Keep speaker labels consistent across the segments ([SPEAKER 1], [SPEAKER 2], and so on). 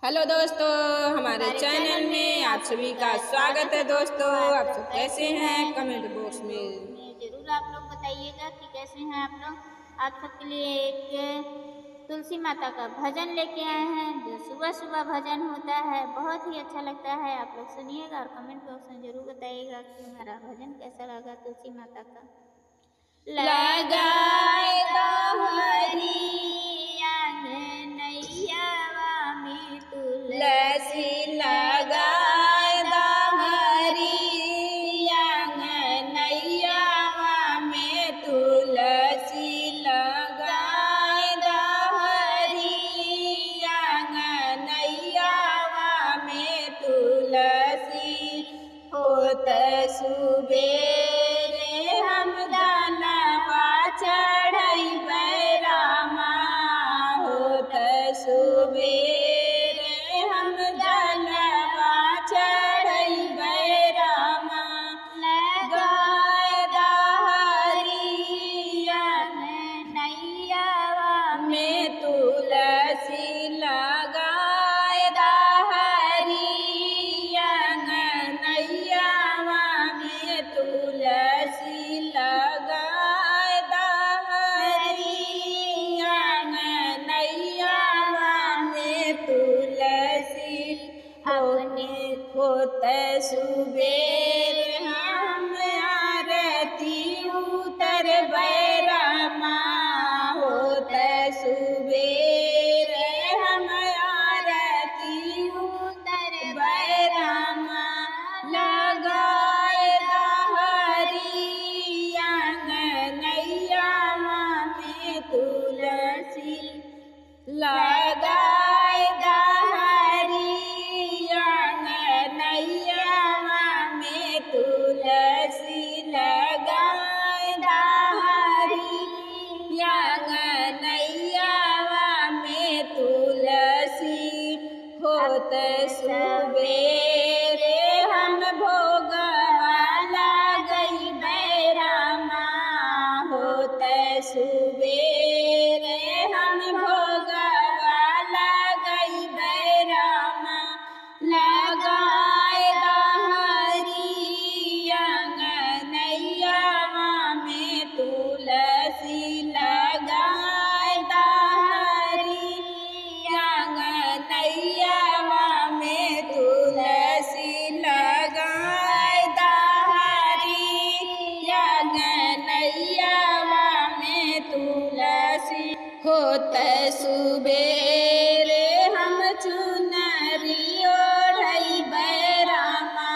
[SPEAKER 1] Hello दोस्तों, हमारे channel में आप सभी का स्वागत है। दोस्तों, आप सब कैसे हैं? कमेंट बॉक्स में
[SPEAKER 2] जरूर आप लोग बताइएगा कि कैसे हैं आप लोग। आप सबके लिए एक तुलसी माता का भजन लेके आए हैं, जो सुबह सुबह भजन होता है, बहुत ही अच्छा लगता है। आप लोग सुनिएगा और कमेंट बॉक्स में जरूर बताइएगा कि हमारा भजन कैसा लगा तुलसी माता का।
[SPEAKER 1] लगाए तुलसी लगाए दहरी आंगनैया में तुलसी लगाए दहरी आंगनैया में तुलसी होत सुबेरे हम दानवा चढ़ैबै रामा, होत सुबेरे हम दानवा चढ़ैबै रामा। लगाए दहरी
[SPEAKER 2] आंगनैया
[SPEAKER 1] में तुलसी लगाए दहरी आंगनैया में तुलसी लगाए दहरी आंगनैया में तुलसी होत सुबेर हम आरती उतरबै रामा, होत सुबेर हम आरती उतरबै रामा। लगाए दहरी आंगनैया में तुलसी लगाए दहरी आंगनैया में तुलसी लगाए दहरी आंगनैया में तुलसी होत सुबेरे हम भोगवा लगैबै रामा, होत सुबेरे हम भोगवा लगैबै रामा। लगाए दहरी आंगनैया में तुलसी लगाए दहरी आंगनैया में तुलसी लगाए दहरी आंगनैया में तुलसी होत सुबेरे हम चुनरी ओढ़ैबै रामा,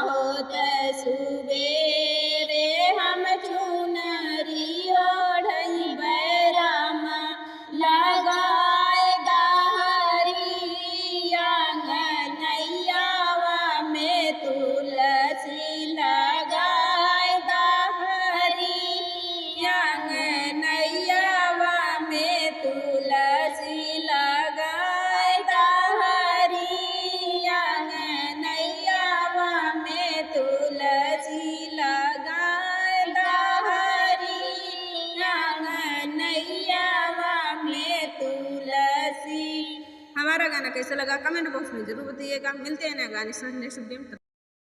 [SPEAKER 1] होत सुबेरे हम चुनरी ओढ़ैबै रामा। लगाए दहरी आंगनैया में तुलसी लगाए दहरी आंगनैया में तुलसी लगाए दहरी आंगनैया में तुलसी लगाए दहरी आंगनैया में तुलसी। हमारा गाना कैसा लगा कमेंट बॉक्स में जरूर बताइएगा। मिलते हैं ना गाने नेक्स्ट वीडियो में।